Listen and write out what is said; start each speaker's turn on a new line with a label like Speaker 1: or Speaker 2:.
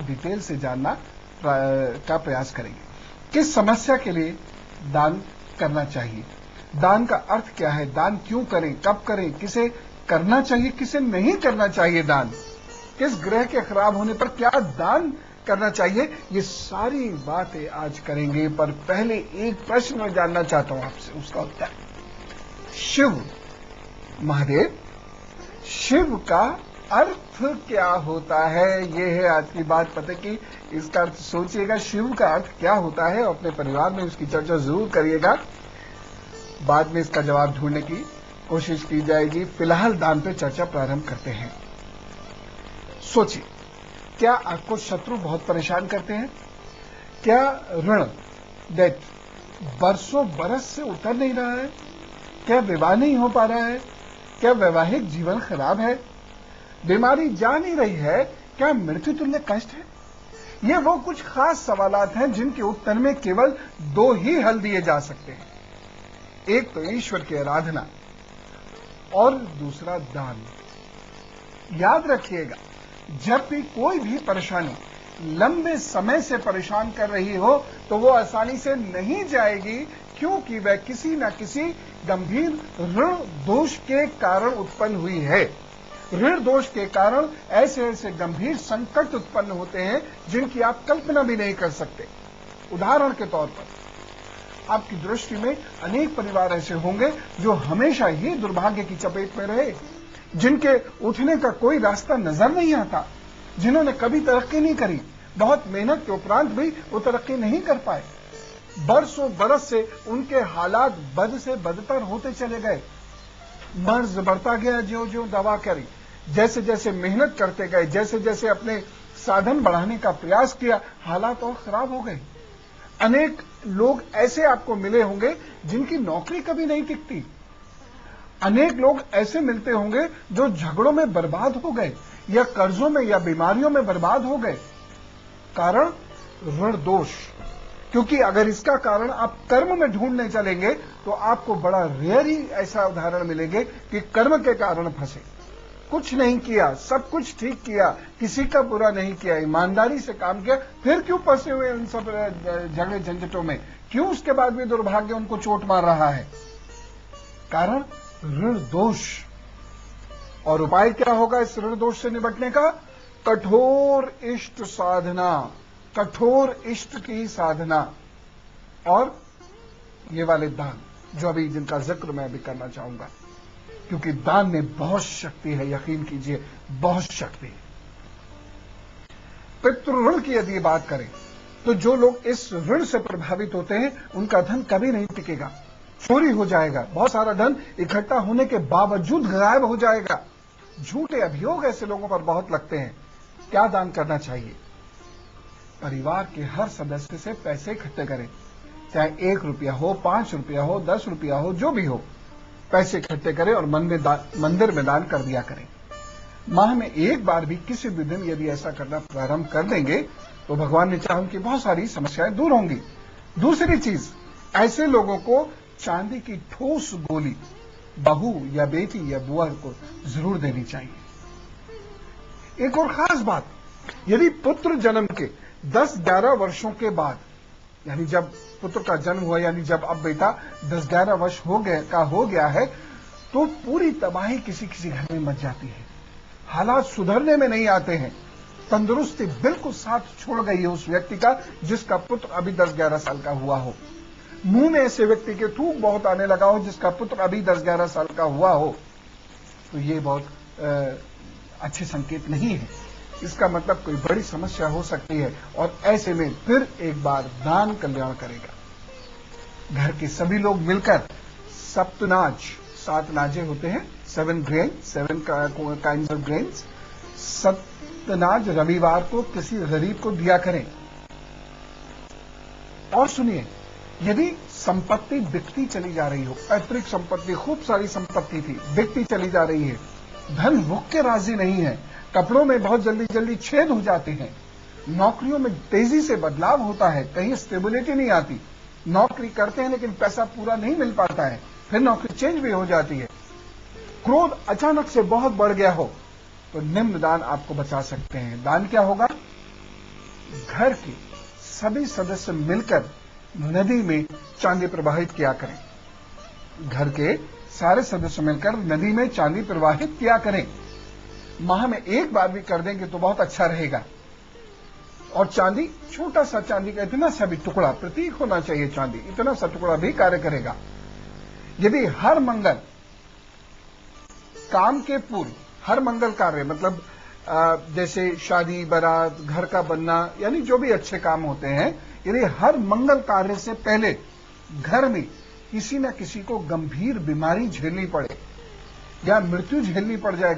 Speaker 1: Detail से जानना का प्रयास करेंगे। किस समस्या के लिए दान करना चाहिए, दान का अर्थ क्या है, दान क्यों करें, कब करें, किसे करना चाहिए, किसे नहीं करना चाहिए दान, किस ग्रह के खराब होने पर क्या दान करना चाहिए, ये सारी बातें आज करेंगे। पर पहले एक प्रश्न मैं जानना चाहता हूं आपसे, उसका उत्तर। शिव महादेव, शिव का अर्थ क्या होता है, ये है आज की बात। पता कि इसका अर्थ सोचिएगा, शिव का अर्थ क्या होता है, अपने परिवार में उसकी चर्चा जरूर करिएगा, बाद में इसका जवाब ढूंढने की कोशिश की जाएगी। फिलहाल दान पे चर्चा प्रारंभ करते हैं। सोचिए, क्या आपको शत्रु बहुत परेशान करते हैं? क्या ऋण डेट बरसों बरस से उतर नहीं रहा है? क्या विवाह नहीं हो पा रहा है? क्या वैवाहिक जीवन खराब है? बीमारी जा नहीं रही है? क्या मृत्यु तुल्य कष्ट है? ये वो कुछ खास सवालात हैं जिनके उत्तर में केवल दो ही हल दिए जा सकते हैं। एक तो ईश्वर की आराधना और दूसरा दान। याद रखिएगा, जब भी कोई भी परेशानी लंबे समय से परेशान कर रही हो तो वो आसानी से नहीं जाएगी, क्योंकि वह किसी न किसी गंभीर ऋण दोष के कारण उत्पन्न हुई है। ऋण दोष के कारण ऐसे ऐसे गंभीर संकट उत्पन्न होते हैं जिनकी आप कल्पना भी नहीं कर सकते। उदाहरण के तौर पर, आपकी दृष्टि में अनेक परिवार ऐसे होंगे जो हमेशा ही दुर्भाग्य की चपेट में रहे, जिनके उठने का कोई रास्ता नजर नहीं आता, जिन्होंने कभी तरक्की नहीं करी, बहुत मेहनत के उपरांत भी वो तरक्की नहीं कर पाए। बरसों बरस से उनके हालात बद से बदतर होते चले गए। मर्ज बढ़ता गया, ज्यों ज्यों दवा करी, जैसे जैसे मेहनत करते गए, जैसे जैसे अपने साधन बढ़ाने का प्रयास किया, हालात और खराब हो गए। अनेक लोग ऐसे आपको मिले होंगे जिनकी नौकरी कभी नहीं टिकती। अनेक लोग ऐसे मिलते होंगे जो झगड़ों में बर्बाद हो गए, या कर्जों में या बीमारियों में बर्बाद हो गए। कारण ऋण दोष। क्योंकि अगर इसका कारण आप कर्म में ढूंढने चलेंगे तो आपको बड़ा रेयर ही ऐसा उदाहरण मिलेंगे कि कर्म के कारण फंसे। कुछ नहीं किया, सब कुछ ठीक किया, किसी का बुरा नहीं किया, ईमानदारी से काम किया, फिर क्यों फंसे हुए उन सब झगड़े झंझटों में? क्यों उसके बाद भी दुर्भाग्य उनको चोट मार रहा है? कारण ऋण दोष। और उपाय क्या होगा इस ऋण दोष से निपटने का? कठोर इष्ट साधना, कठोर इष्ट की साधना, और ये वाले दान जो अभी जिनका जिक्र मैं अभी करना चाहूंगा, क्योंकि दान में बहुत शक्ति है, यकीन कीजिए बहुत शक्ति है। पितृऋण की यदि बात करें तो जो लोग इस ऋण से प्रभावित होते हैं उनका धन कभी नहीं टिकेगा, चोरी हो जाएगा, बहुत सारा धन इकट्ठा होने के बावजूद गायब हो जाएगा। झूठे अभियोग ऐसे लोगों पर बहुत लगते हैं। क्या दान करना चाहिए? परिवार के हर सदस्य से पैसे इकट्ठे करें, चाहे 1 रुपया हो, 5 रुपया हो, 10 रुपया हो, जो भी हो, पैसे इकट्ठे करें और मंदिर में दान कर दिया करें। माह में एक बार भी किसी भी दिन यदि ऐसा करना प्रारंभ कर देंगे तो भगवान ने चाहा उनकी बहुत सारी समस्याएं दूर होंगी। दूसरी चीज, ऐसे लोगों को चांदी की ठोस गोली बहू या बेटी या बुआ को जरूर देनी चाहिए। एक और खास बात, यदि पुत्र जन्म के 10-11 वर्षों के बाद, यानी जब पुत्र का जन्म हुआ, यानी जब अब बेटा 10-11 वर्ष हो गया है, तो पूरी तबाही किसी किसी घर में मच जाती है। हालात सुधरने में नहीं आते हैं। तंदुरुस्ती बिल्कुल साथ छोड़ गई है उस व्यक्ति का जिसका पुत्र अभी 10-11 साल का हुआ हो। मुंह में ऐसे व्यक्ति के थूक बहुत आने लगा हो जिसका पुत्र अभी 10-11 साल का हुआ हो, तो ये बहुत अच्छे संकेत नहीं है। इसका मतलब कोई बड़ी समस्या हो सकती है, और ऐसे में फिर एक बार दान कल्याण करेगा। घर के सभी लोग मिलकर सप्तनाज, 7 नाजे होते हैं, 7 ग्रेन, 7 काइंड्स ऑफ ग्रेन्स, सप्तनाज रविवार को किसी गरीब को दिया करें। और सुनिए, यदि संपत्ति बिकती चली जा रही हो, पैतृक संपत्ति, खूब सारी संपत्ति थी, बिकती चली जा रही है, धन रुक के राजी नहीं है, कपड़ों में बहुत जल्दी जल्दी छेद हो जाते हैं, नौकरियों में तेजी से बदलाव होता है, कहीं स्टेबिलिटी नहीं आती, नौकरी करते हैं लेकिन पैसा पूरा नहीं मिल पाता है, फिर नौकरी चेंज भी हो जाती है, क्रोध अचानक से बहुत बढ़ गया हो, तो निम्न दान आपको बचा सकते हैं। दान क्या होगा? घर के सभी सदस्य मिलकर नदी में चांदी प्रवाहित किया करें। घर के सारे सदस्य मिलकर नदी में चांदी प्रवाहित किया करें। माह में एक बार भी कर देंगे तो बहुत अच्छा रहेगा। और चांदी, छोटा सा चांदी का इतना सा भी टुकड़ा, प्रतीक होना चाहिए चांदी, इतना सा टुकड़ा भी कार्य करेगा। यदि हर मंगल काम के पूर्व, हर मंगल कार्य मतलब जैसे शादी, बारात, घर का बनना, यानी जो भी अच्छे काम होते हैं, यदि हर मंगल कार्य से पहले घर में किसी न किसी को गंभीर बीमारी झेलनी पड़े या मृत्यु झेलनी पड़ जाए